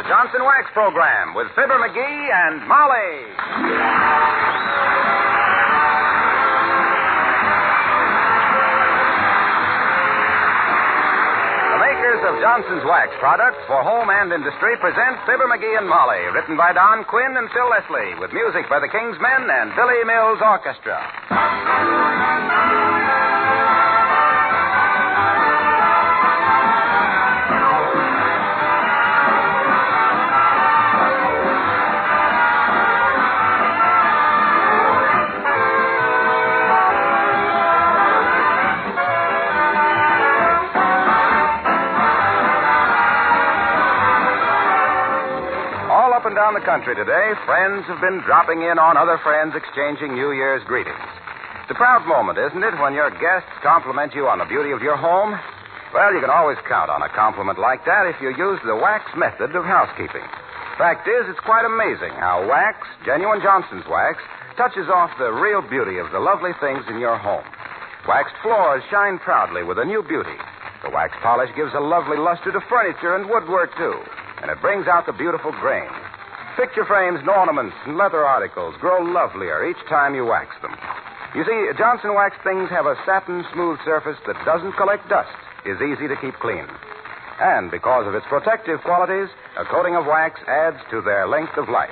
the Johnson Wax Program with Fibber McGee and Molly. The makers of Johnson's Wax products for home and industry present Fibber McGee and Molly, written by Don Quinn and Phil Leslie, with music by the King's Men and Billy Mills Orchestra. Down the country today, friends have been dropping in on other friends, exchanging New Year's greetings. It's a proud moment, isn't it, when your guests compliment you on the beauty of your home? Well, you can always count on a compliment like that if you use the wax method of housekeeping. Fact is, it's quite amazing how wax, genuine Johnson's wax, touches off the real beauty of the lovely things in your home. Waxed floors shine proudly with a new beauty. The wax polish gives a lovely luster to furniture and woodwork, too, and it brings out the beautiful grain. Picture frames and ornaments and leather articles grow lovelier each time you wax them. You see, Johnson Wax things have a satin smooth surface that doesn't collect dust, is easy to keep clean. And because of its protective qualities, a coating of wax adds to their length of life.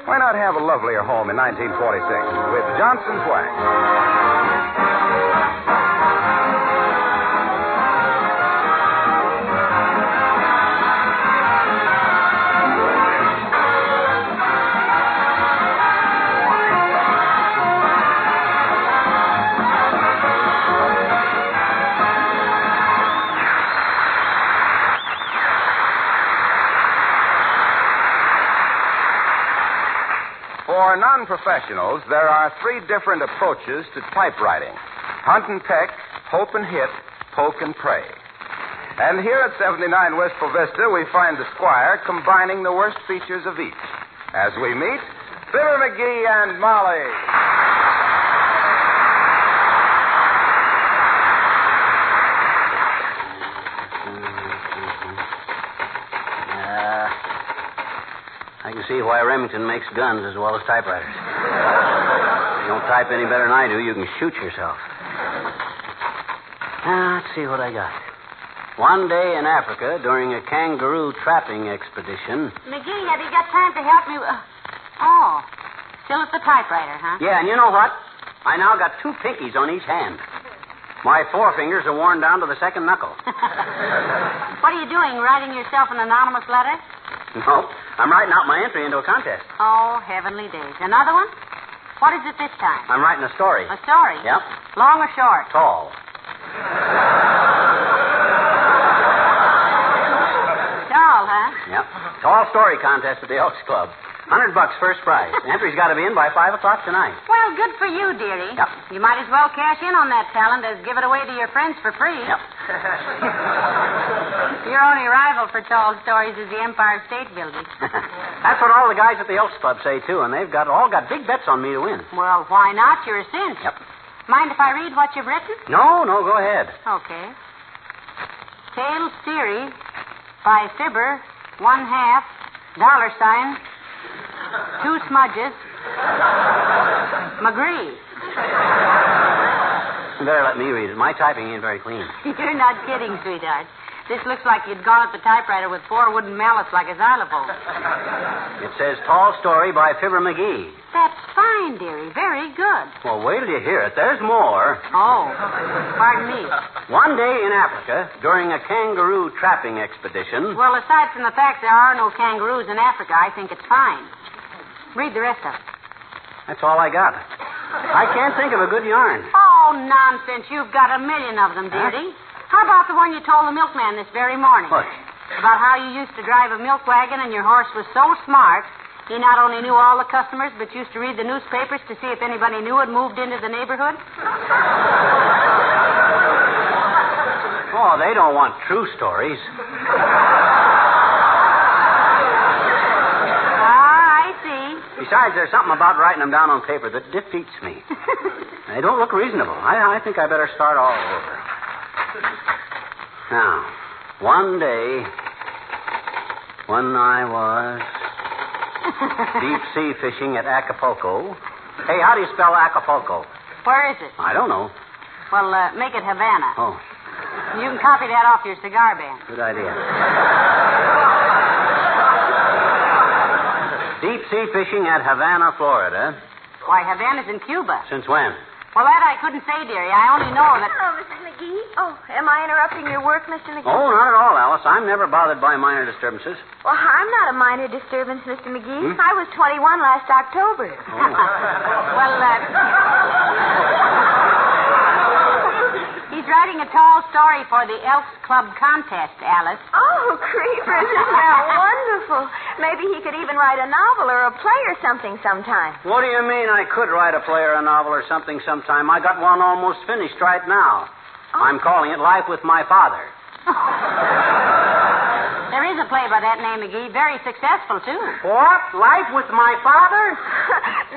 Why not have a lovelier home in 1946 with Johnson's Wax? For non-professionals, there are three different approaches to typewriting: hunt and peck, hope and hit, poke and pray. And here at 79 Wistful Vista, we find the squire combining the worst features of each. As we meet, Fibber McGee and Molly. I can see why Remington makes guns as well as typewriters. If you don't type any better than I do, you can shoot yourself. Now, let's see what I got. One day in Africa during a kangaroo trapping expedition. McGee, have you got time to help me? Still at the typewriter, huh? Yeah, and you know what? I now got two pinkies on each hand. My forefingers are worn down to the second knuckle. What are you doing, writing yourself an anonymous letter? No, I'm writing out my entry into a contest. Oh, heavenly days. Another one? What is it this time? I'm writing a story. A story? Yep. Long or short? Tall. Tall, huh? Yep. Tall story contest at the Elks Club. $100 first prize. The entry's got to be in by 5 o'clock tonight. Well, good for you, dearie. Yep. You might as well cash in on that talent as give it away to your friends for free. Yep. Your only rival for tall stories is the Empire State Building. That's what all the guys at the Elks Club say, too, and they've all got big bets on me to win. Well, why not? You're a cinch. Yep. Mind if I read what you've written? No, go ahead. Okay. Tales Theory by Fibber, $1/2, $2 smudges, McGree. You better let me read it. My typing ain't very clean. You're not kidding, sweetheart. This looks like you'd gone at the typewriter with 4 wooden mallets like a xylophone. It says Tall Story by Fibber McGee. That's fine, dearie. Very good. Well, wait till you hear it. There's more. Oh, pardon me. One day in Africa, during a kangaroo trapping expedition. Well, aside from the fact there are no kangaroos in Africa, I think it's fine. Read the rest of it. That's all I got. I can't think of a good yarn. Oh, nonsense. You've got a million of them, dearie. How about the one you told the milkman this very morning? What? About how you used to drive a milk wagon and your horse was so smart, he not only knew all the customers, but used to read the newspapers to see if anybody new had moved into the neighborhood? Oh, they don't want true stories. I see. Besides, there's something about writing them down on paper that defeats me. They don't look reasonable. I think I better start all over. Now, one day When I was deep sea fishing at Acapulco. Hey, how do you spell Acapulco? Where is it? I don't know. Well, make it Havana. Oh, You can copy that off your cigar band. good idea. Deep sea fishing at Havana, Florida. Why, Havana's in Cuba. Since when? Well, that I couldn't say, dearie. I only know that... Hello, Mrs. McGee. Oh, am I interrupting your work, Mr. McGee? Oh, not at all, Alice. I'm never bothered by minor disturbances. Well, I'm not a minor disturbance, Mr. McGee. I was 21 last October. Well, he's writing a tall story for the Elks Club contest, Alice. Oh, creepers, isn't that wonderful? Maybe he could even write a novel or a play or something sometime. What do you mean I could write a play or a novel or something sometime? I got one almost finished right now. Oh. I'm calling it Life with My Father. There is a play by that name, McGee. Very successful, too. What? Life with My Father?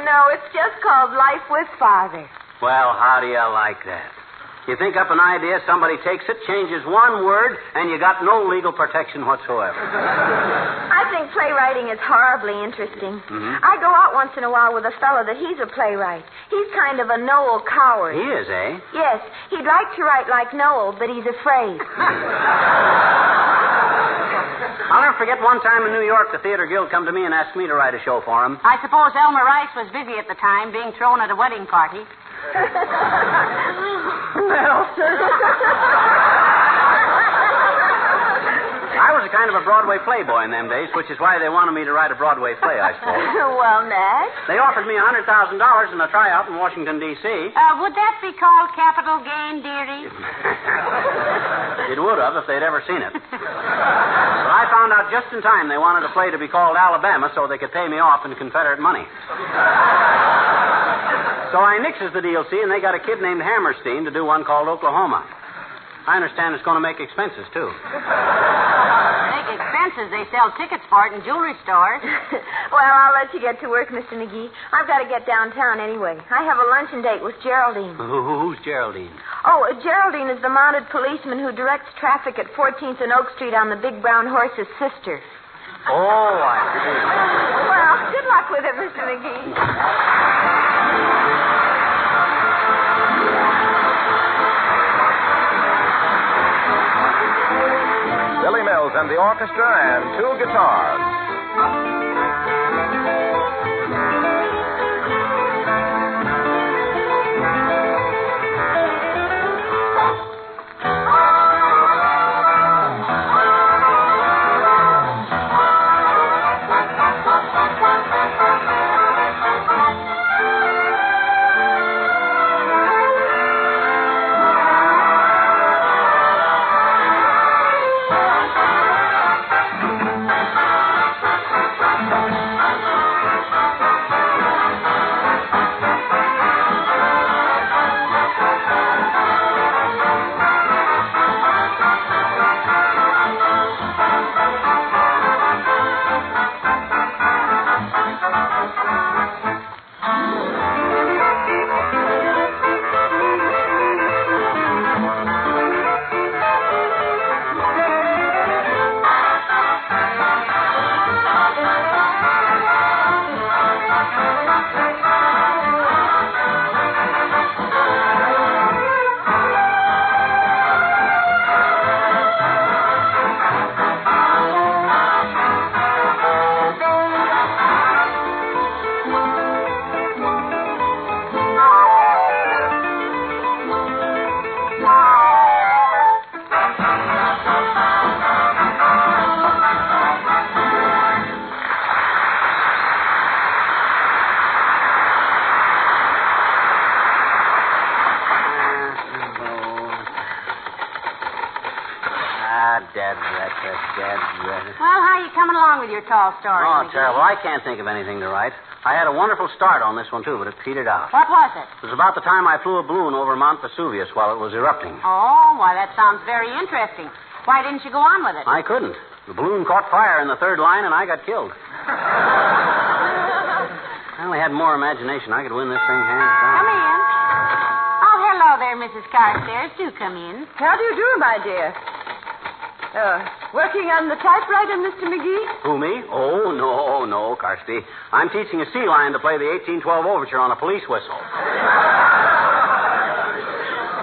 No, it's just called Life with Father. Well, how do you like that? You think up an idea, somebody takes it, changes one word, and you got no legal protection whatsoever. I think playwriting is horribly interesting. Mm-hmm. I go out once in a while with a fellow that he's a playwright. He's kind of a Noel Coward. He is, eh? Yes, he'd like to write like Noel, but he's afraid. I'll never forget one time in New York, the Theater Guild come to me and asked me to write a show for them. I suppose Elmer Rice was busy at the time, being thrown at a wedding party. I was a kind of a Broadway playboy in them days, which is why they wanted me to write a Broadway play, I suppose. Well, next. They offered me $100,000 in a tryout in Washington, D.C. Would that be called capital gain, dearie? It would have if they'd ever seen it. But I found out just in time they wanted a play to be called Alabama so they could pay me off in Confederate money. So I nixes the deal, see, and they got a kid named Hammerstein to do one called Oklahoma. I understand it's going to make expenses, too. Make expenses. They sell tickets for it in jewelry stores. Well, I'll let you get to work, Mr. McGee. I've got to get downtown anyway. I have a luncheon date with Geraldine. Who's Geraldine? Oh, Geraldine is the mounted policeman who directs traffic at 14th and Oak Street on the Big Brown Horse's sister. Oh, I see. Well, good luck with it, Mr. McGee. Billy Mills and the orchestra and two guitars. Well, how are you coming along with your tall story? Oh, McGee? terrible. I can't think of anything to write. I had a wonderful start on this one, too, but it petered out. What was it? It was about the time I flew a balloon over Mount Vesuvius while it was erupting. Oh, why, that sounds very interesting. Why didn't you go on with it? I couldn't. The balloon caught fire in the third line, and I got killed. I only had more imagination. I could win this thing hands down. Come in. Oh, hello there, Mrs. Carstairs. Do come in. How do you do, my dear? Working on the typewriter, Mr. McGee? Who, me? Oh, no, Carsty. I'm teaching a sea lion to play the 1812 overture on a police whistle.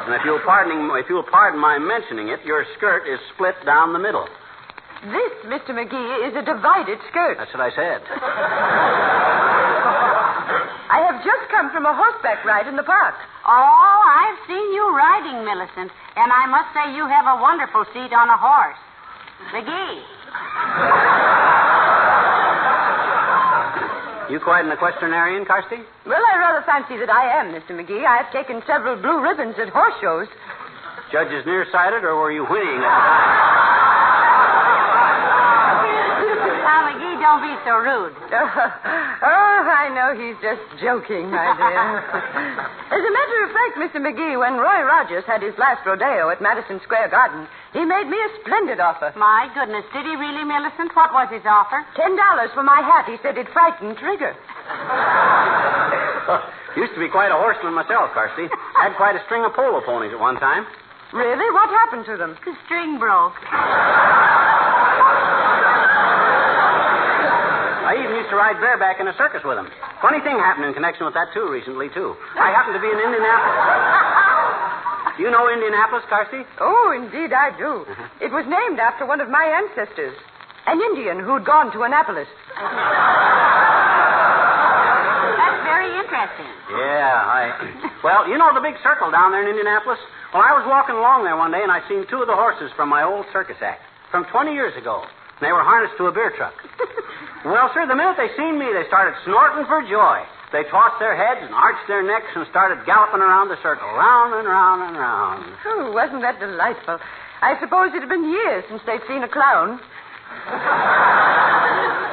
And if you'll pardon my mentioning it, your skirt is split down the middle. This, Mr. McGee, is a divided skirt. That's what I said. I have just come from a horseback ride in the park. Oh, I've seen you riding, Millicent. And I must say you have a wonderful seat on a horse. McGee. You quite an equestrian, Carsty? Well, I rather fancy that I am, Mr. McGee. I have taken several blue ribbons at horse shows. Judges nearsighted, or were you whinnying? Now, McGee, don't be so rude. I know he's just joking, my dear. As a matter of fact, Mr. McGee, when Roy Rogers had his last rodeo at Madison Square Garden, he made me a splendid offer. My goodness, did he really, Millicent? What was his offer? $10 for my hat. He said it frightened Trigger. Used to be quite a horseman myself, Carsty. Had quite a string of polo ponies at one time. Really? What happened to them? The string broke. I even used to ride bareback in a circus with him. Funny thing happened in connection with that, recently, too. I happened to be in Indianapolis. Do you know Indianapolis, Carsty? Oh, indeed I do. It was named after one of my ancestors, an Indian who'd gone to Annapolis. That's very interesting. Yeah, Well, you know the big circle down there in Indianapolis? Well, I was walking along there one day, and I seen two of the horses from my old circus act from 20 years ago. And they were harnessed to a beer truck. Well, sir, the minute they seen me, they started snorting for joy. They tossed their heads and arched their necks and started galloping around the circle, round and round and round. Oh, wasn't that delightful? I suppose it had been years since they'd seen a clown.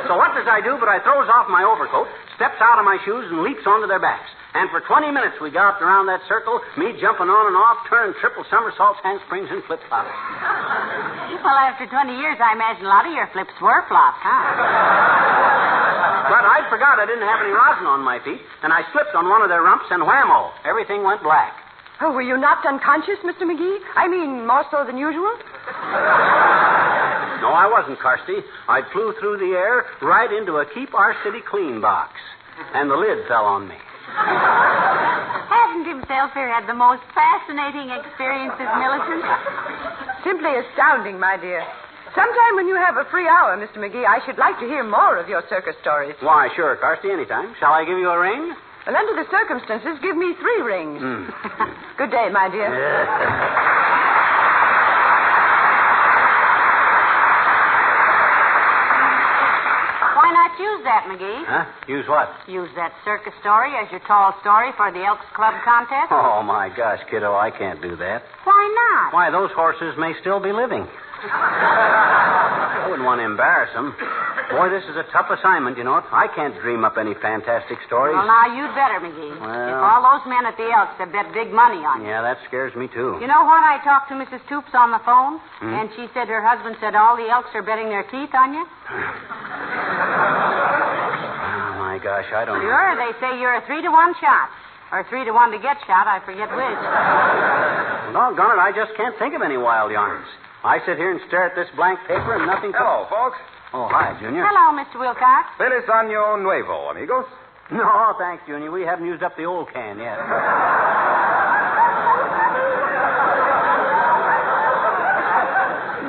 So what does I do but I throws off my overcoat, steps out of my shoes, and leaps onto their backs. And for 20 minutes we galloped around that circle, me jumping on and off, turning triple somersaults, handsprings, and flip-flops. Well, after 20 years, I imagine a lot of your flips were flops, huh? But I forgot I didn't have any rosin on my feet, and I slipped on one of their rumps, and whammo, everything went black. Oh, were you knocked unconscious, Mr. McGee? I mean, more so than usual? No, I wasn't, Carsty. I flew through the air right into a Keep Our City Clean box, and the lid fell on me. Hasn't himself here had the most fascinating experiences, Millicent? Simply astounding, my dear. Sometime when you have a free hour, Mr. McGee, I should like to hear more of your circus stories. Why, sure, Carsty, anytime. Shall I give you a ring? Well, under the circumstances, give me 3 rings. Good day, my dear. Why not use that, McGee? Huh? Use what? Use that circus story as your tall story for the Elks Club contest? Oh, my gosh, kiddo, I can't do that. Why not? Why, those horses may still be living. I wouldn't want to embarrass them. Boy, this is a tough assignment, you know. I can't dream up any fantastic stories. Well, now, you'd better, McGee. Well. If all those men at the Elks have bet big money on you. Yeah, that scares me, too. You know what? I talked to Mrs. Toops on the phone, and she said her husband said all the Elks are betting their teeth on you. Oh, my gosh, I don't know. Sure, they say you're a 3-to-1 shot. Or 3-to-1 to get shot, I forget which. Doggone it, I just can't think of any wild yarns. I sit here and stare at this blank paper and nothing... Hello, folks. Oh, hi, Junior. Hello, Mr. Wilcox. Feliz año nuevo, amigos. No, thanks, Junior. We haven't used up the old can yet.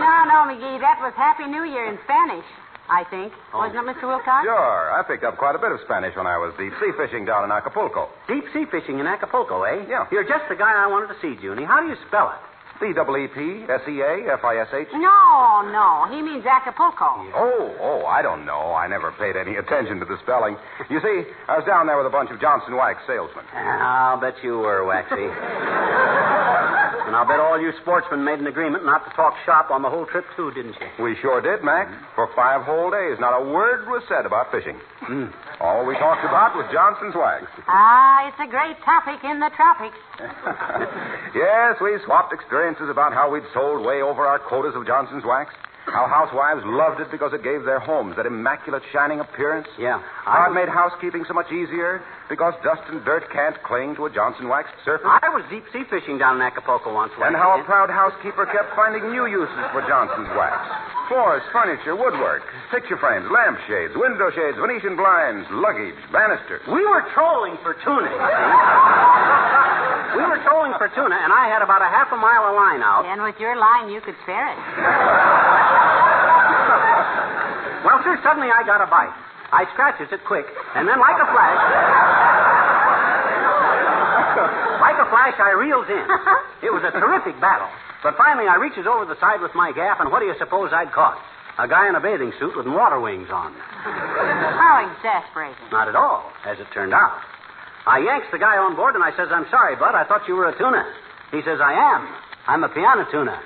No, McGee, that was Happy New Year in Spanish, I think. Wasn't it, Mr. Wilcox? Sure. I picked up quite a bit of Spanish when I was deep sea fishing down in Acapulco. Deep sea fishing in Acapulco, eh? Yeah. You're just the guy I wanted to see, Junie. How do you spell it? C-E-E-P-S-E-A-F-I-S-H? No. He means Acapulco. Oh, I don't know. I never paid any attention to the spelling. You see, I was down there with a bunch of Johnson Wax salesmen. I'll bet you were, Waxy. And I'll bet all you sportsmen made an agreement not to talk shop on the whole trip, too, didn't you? We sure did, Mac. For 5 whole days, not a word was said about fishing. All we talked about was Johnson's Wax. It's a great topic in the tropics. Yes, we swapped experiences about how we'd sold way over our quotas of Johnson's Wax. How housewives loved it because it gave their homes that immaculate, shining appearance. Yeah. How it made housekeeping so much easier because dust and dirt can't cling to a Johnson waxed surface. I was deep-sea fishing down in Acapulco once. And how a proud housekeeper kept finding new uses for Johnson's wax. Floors, furniture, woodwork, picture frames, lampshades, window shades, Venetian blinds, luggage, banisters. We were trolling for tuna, you see. We were trolling for tuna, and I had about a half a mile of line out. And with your line, you could spare it. Well, sir, suddenly I got a bite. I scratches it quick, and then like a flash... like a flash, I reels in. It was a terrific battle. But finally, I reaches over the side with my gaff, and what do you suppose I'd caught? A guy in a bathing suit with water wings on. How exasperating. Not at all, as it turned out. I yanks the guy on board, and I says, I'm sorry, bud, I thought you were a tuna. He says, I am. I'm a piano tuna.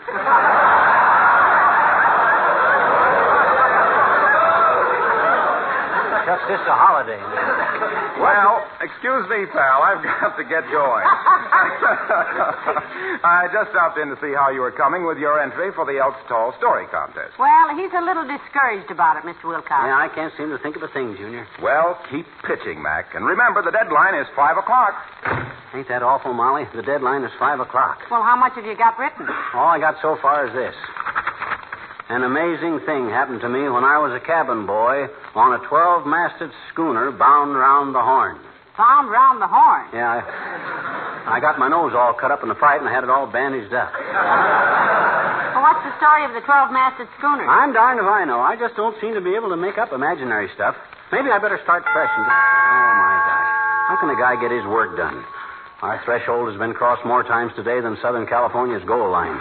Just this a holiday. Well, excuse me, pal. I've got to get going. I just stopped in to see how you were coming with your entry for the Elks Tall Story Contest. Well, he's a little discouraged about it, Mr. Wilcox. Yeah, I can't seem to think of a thing, Junior. Well, keep pitching, Mac. And remember, the deadline is 5 o'clock. Ain't that awful, Molly? The deadline is 5 o'clock. Well, how much have you got written? All I got so far is this. An amazing thing happened to me when I was a cabin boy on a 12-masted schooner bound round the Horn. Bound round the Horn? Yeah, I got my nose all cut up in the fight and I had it all bandaged up. Well, what's the story of the 12-masted schooner? I'm darned if I know. I just don't seem to be able to make up imaginary stuff. Maybe I better start fresh and... Oh, my gosh. How can a guy get his work done? Our threshold has been crossed more times today than Southern California's goal line.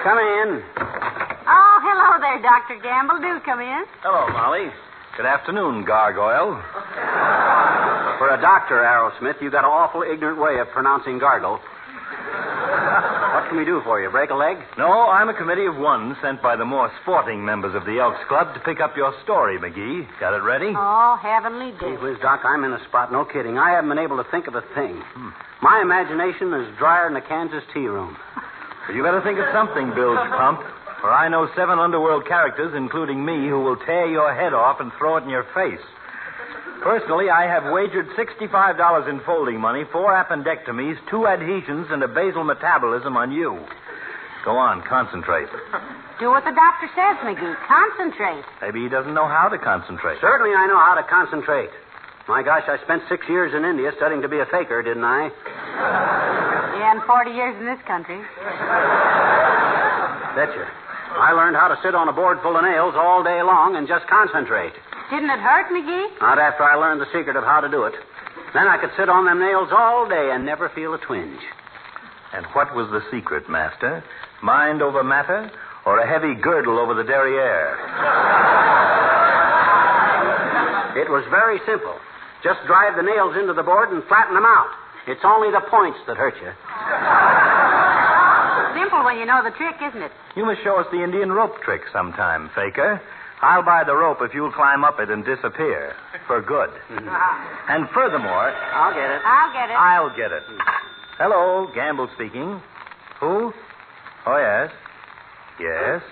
Come in. Oh, hello there, Dr. Gamble. Do come in. Hello, Molly. Good afternoon, Gargoyle. For a doctor, Arrowsmith, you got an awful ignorant way of pronouncing gargle. What can we do for you? Break a leg? No, I'm a committee of one sent by the more sporting members of the Elks Club to pick up your story, McGee. Got it ready? Oh, heavenly Gee day. whiz, Doc, I'm in a spot. No kidding. I haven't been able to think of a thing. My imagination is drier than a Kansas tea room. You better think of something, Bilge Pump. For I know 7 underworld characters, including me, who will tear your head off and throw it in your face. Personally, I have wagered $65 in folding money, 4 appendectomies, 2 adhesions, and a basal metabolism on you. Go on, concentrate. Do what the doctor says, McGee. Concentrate. Maybe he doesn't know how to concentrate. Certainly I know how to concentrate. My gosh, I spent 6 years in India studying to be a faker, didn't I? Yeah, and 40 years in this country. Betcha. I learned how to sit on a board full of nails all day long and just concentrate. Didn't it hurt, McGee? Not after I learned the secret of how to do it. Then I could sit on them nails all day and never feel a twinge. And what was the secret, Master? Mind over matter, or a heavy girdle over the derriere? It was very simple. Just drive the nails into the board and flatten them out. It's only the points that hurt you. Simple when you know the trick, isn't it? You must show us the Indian rope trick sometime, Faker. I'll buy the rope if you'll climb up it and disappear. For good. And furthermore... I'll get it. I'll get it. I'll get it. Hello, Gamble speaking. Who? Oh, yes. Yes.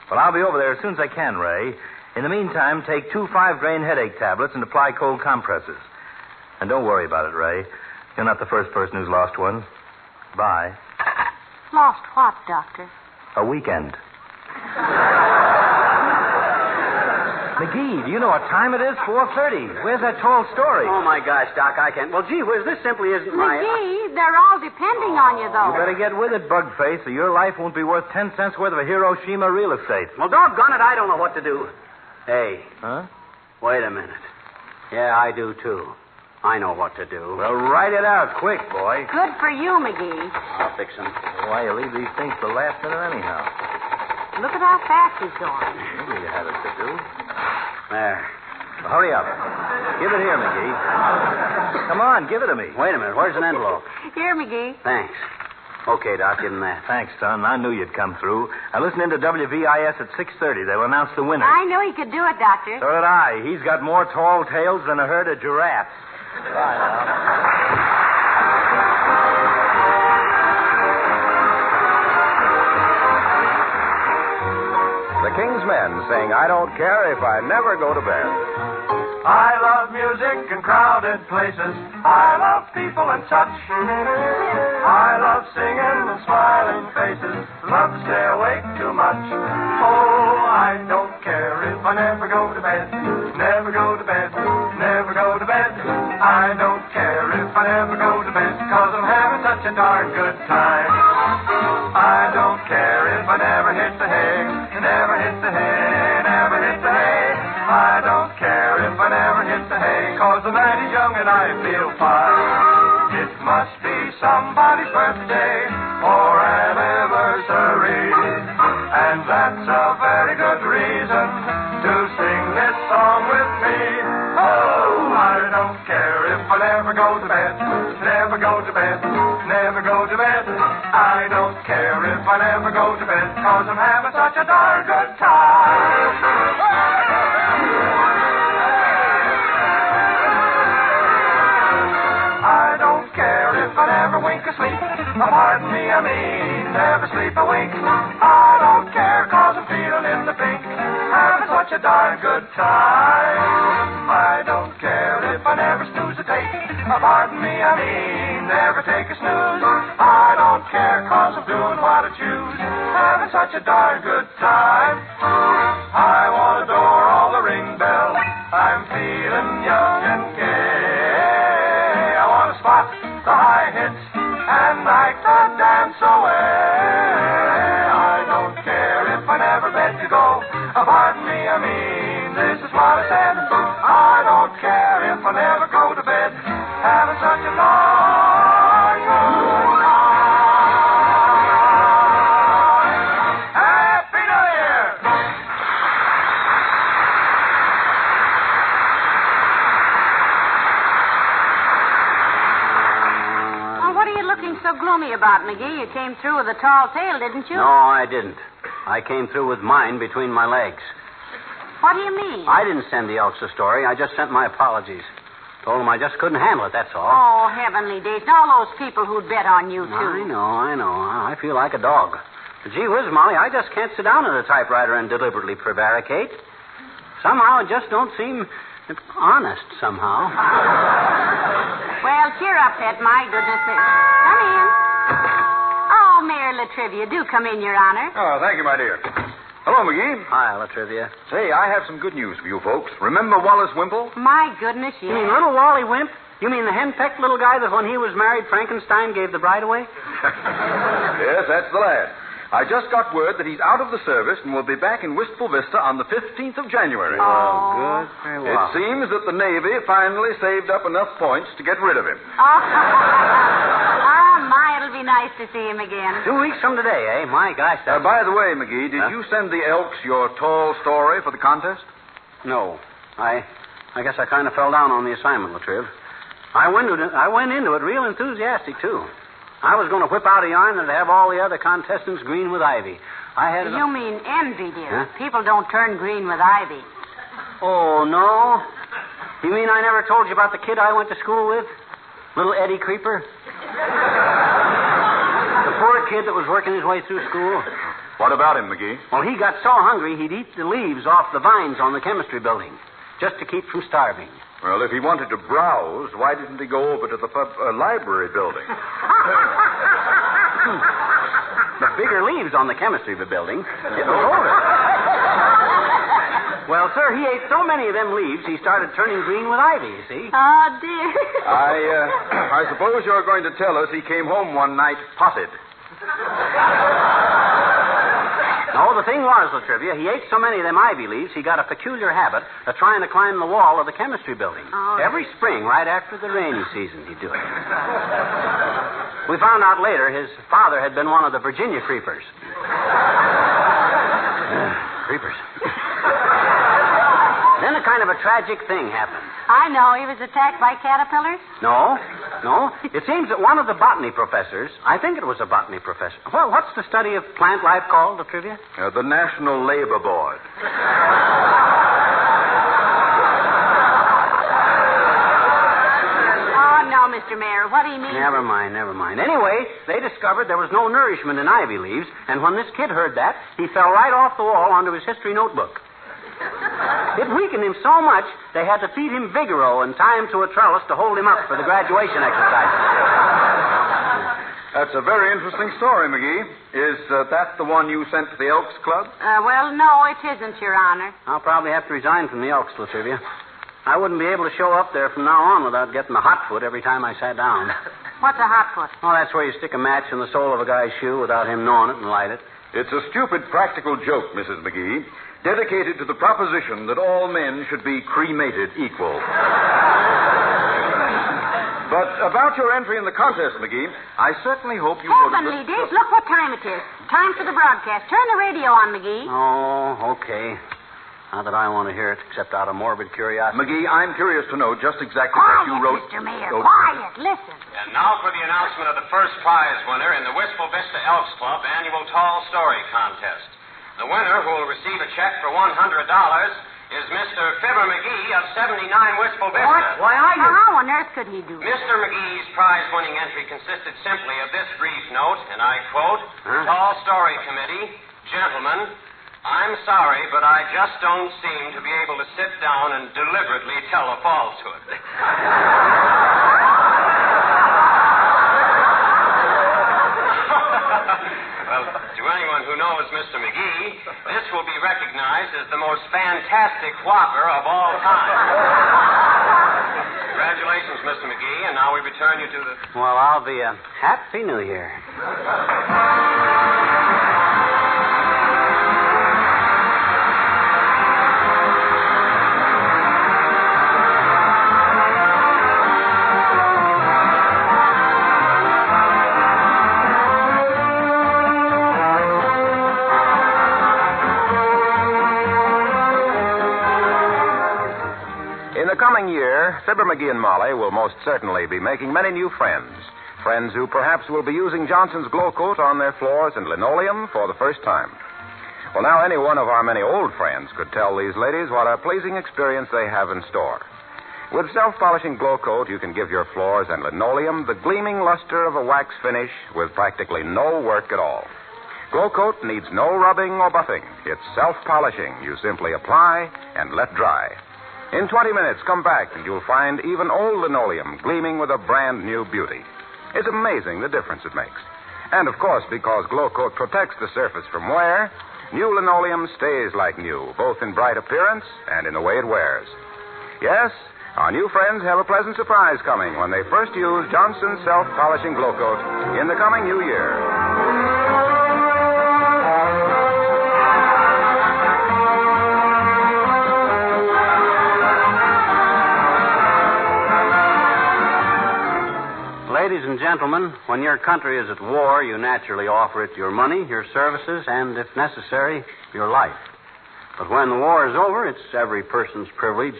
Well, I'll be over there as soon as I can, Ray. In the meantime, take 2 5-grain headache tablets and apply cold compresses. And don't worry about it, Ray. You're not the first person who's lost one. Bye. Lost what, Doctor? A weekend. McGee, do you know what time it is? 4:30. Where's that tall story? Oh, my gosh, Doc, I can't. Well, gee whiz, this simply isn't my... McGee, they're all depending on you, though. You better get with it, Bugface, or your life won't be worth 10 cents worth of Hiroshima real estate. Well, doggone it, I don't know what to do. Hey. Huh? Wait a minute. Yeah, I do, too. I know what to do. Well, write it out quick, boy. Good for you, McGee. I'll fix them. Why, you leave these things till the last minute anyhow. Look at how fast he's going. Maybe you have it to do. There. Well, hurry up. Give it here, McGee. Come on, give it to me. Wait a minute. Where's an envelope? Here, McGee. Thanks. Okay, Doc, give him that. Thanks, son. I knew you'd come through. I listened into WVIS at 6:30. They'll announce the winner. I knew he could do it, Doctor. So did I. He's got more tall tales than a herd of giraffes. Bye now. The King's Men sing I Don't Care If I Never Go to Bed. I love music and crowded places. I love people and such. I love singing and smiling faces. Love to stay awake too much. Oh, I don't care if I never go to bed. Never go to bed. Never go to bed. I don't care if I never go to bed, 'cause I'm having such a darn good time. I don't care if I never hit the hay. Never hit the hay. Never hit the hay. I don't care if I never hit the hay, 'cause the night is young and I feel fine. It must be somebody's birthday or anniversary, and that's a very good reason to sing this song with me. Oh, I don't care if I never go to bed. Never go to bed. Never go to bed. I don't care if I never go to bed, 'cause I'm having such a darn good time. I don't care if I never wink or sleep. Pardon me, I mean never sleep a wink. I don't care 'cause I'm feeling in the pink, having such a darn good time. I don't care if I never snooze a take. Pardon me, I mean never take a snooze. I don't care 'cause I'm doing what I choose, having such a darn good time. I want to adore all the ring bells. I'm feeling young and gay. I want to spot the high hits and like to dance away. I don't care if I never bed to go. Pardon me, I mean this is what I said. I don't care if I never go to bed, having such a long good time. Happy New Year! Well, what are you looking so gloomy about, McGee? You came through with a tall tale, didn't you? No, I didn't. I came through with mine between my legs. What do you mean? I didn't send the Elks a story. I just sent my apologies. Told them I just couldn't handle it, that's all. Oh, heavenly days. And all those people who'd bet on you, too. I know. I feel like a dog. But gee whiz, Molly, I just can't sit down at a typewriter and deliberately prevaricate. Somehow it just don't seem honest, somehow. Well, cheer up, Pet. My goodness. Come in. Oh, Mayor Latrivia, do come in, Your Honor. Oh, thank you, my dear. Hello, McGee. Hi, Latrivia. Say, I have some good news for you folks. Remember Wallace Wimple? My goodness, yes. You mean little Wally Wimp? You mean the henpecked little guy that when he was married, Frankenstein gave the bride away? Yes, that's the lad. I just got word that he's out of the service and will be back in Wistful Vista on the 15th of January. Oh, good. Very well. It seems that the Navy finally saved up enough points to get rid of him. My, it'll be nice to see him again. 2 weeks from today, eh? My gosh, that's... By the way, McGee, did you send the Elks your tall story for the contest? No. I guess I kind of fell down on the assignment, Latriv. I went into it real enthusiastic, too. I was going to whip out a yarn that'd have all the other contestants green with ivy. I had it... You mean envy, dear. Huh? People don't turn green with ivy. Oh, no? You mean I never told you about the kid I went to school with? Little Eddie Creeper? The poor kid that was working his way through school. What about him, McGee? Well, he got so hungry he'd eat the leaves off the vines on the chemistry building, just to keep from starving. Well, if he wanted to browse, why didn't he go over to the library building? The bigger leaves on the chemistry building. It was over. Well, sir, he ate so many of them leaves, he started turning green with ivy, you see. Oh, dear. I suppose you're going to tell us he came home one night potted. No, the thing was, Latrivia, he ate so many of them ivy leaves, he got a peculiar habit of trying to climb the wall of the chemistry building. Oh. Every spring, right after the rainy season, he'd do it. We found out later his father had been one of the Virginia creepers. Creepers. Then a kind of a tragic thing happened. I know. He was attacked by caterpillars? No. It seems that one of the botany professors, I think it was a botany professor. Well, what's the study of plant life called, Latrivia? The National Labor Board. Mr. Mayor. What do you mean? Never mind. Anyway, they discovered there was no nourishment in ivy leaves, and when this kid heard that, he fell right off the wall onto his history notebook. It weakened him so much, they had to feed him Vigoro and tie him to a trellis to hold him up for the graduation exercises. That's a very interesting story, McGee. Is that the one you sent to the Elks Club? Well, no, it isn't, Your Honor. I'll probably have to resign from the Elks, Latrivia. I wouldn't be able to show up there from now on without getting the hot foot every time I sat down. What's a hot foot? Oh, that's where you stick a match in the sole of a guy's shoe without him knowing it and light it. It's a stupid practical joke, Mrs. McGee, dedicated to the proposition that all men should be cremated equal. But about your entry in the contest, McGee, I certainly hope you... Heavenly days, look what time it is. Time for the broadcast. Turn the radio on, McGee. Oh, okay. Not that I want to hear it, except out of morbid curiosity. McGee, I'm curious to know just exactly what you wrote... Mr. Mayor, quiet. Listen. And now for the announcement of the first prize winner in the Wistful Vista Elks Club annual Tall Story Contest. The winner, who will receive a check for $100... is Mr. Fibber McGee of 79 Wistful Vista. What? Why are you? How on earth could he do that? Mr. McGee's prize-winning entry consisted simply of this brief note, and I quote, Tall Story Committee, gentlemen, I'm sorry, but I just don't seem to be able to sit down and deliberately tell a falsehood. Well, to anyone who knows Mr. McGee, this will be recognized as the most fantastic whopper of all time. Congratulations, Mr. McGee, and now we return you to the... Well, I'll be a Happy New Year. In the coming year, Fibber McGee and Molly will most certainly be making many new friends. Friends who perhaps will be using Johnson's Glow Coat on their floors and linoleum for the first time. Well, now, any one of our many old friends could tell these ladies what a pleasing experience they have in store. With self-polishing Glow Coat, you can give your floors and linoleum the gleaming luster of a wax finish with practically no work at all. Glow Coat needs no rubbing or buffing. It's self-polishing. You simply apply and let dry. In 20 minutes, come back and you'll find even old linoleum gleaming with a brand new beauty. It's amazing the difference it makes. And, of course, because Glow Coat protects the surface from wear, new linoleum stays like new, both in bright appearance and in the way it wears. Yes, our new friends have a pleasant surprise coming when they first use Johnson's self-polishing Glow Coat in the coming new year. Ladies and gentlemen, when your country is at war, you naturally offer it your money, your services, and, if necessary, your life. But when the war is over, it's every person's privilege,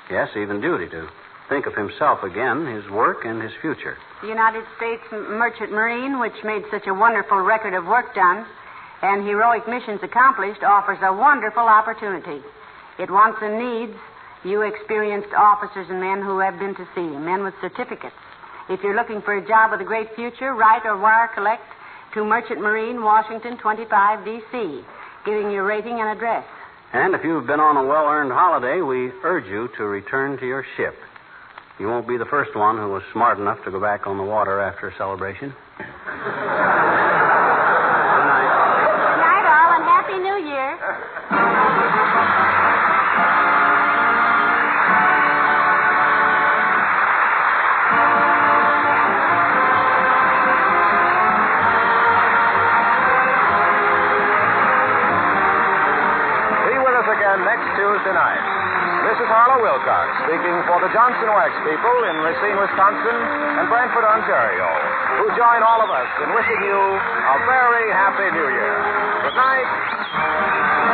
yes, even duty, to think of himself again, his work, and his future. The United States Merchant Marine, which made such a wonderful record of work done and heroic missions accomplished, offers a wonderful opportunity. It wants and needs you experienced officers and men who have been to sea, men with certificates. If you're looking for a job with a great future, write or wire collect to Merchant Marine, Washington, 25 D.C., giving your rating and address. And if you've been on a well-earned holiday, we urge you to return to your ship. You won't be the first one who was smart enough to go back on the water after a celebration. Good night. Good night, all, and Happy New Year. Next Tuesday night. This is Harlow Wilcox speaking for the Johnson Wax people in Racine, Wisconsin and Brantford, Ontario, who join all of us in wishing you a very happy New Year. Good night.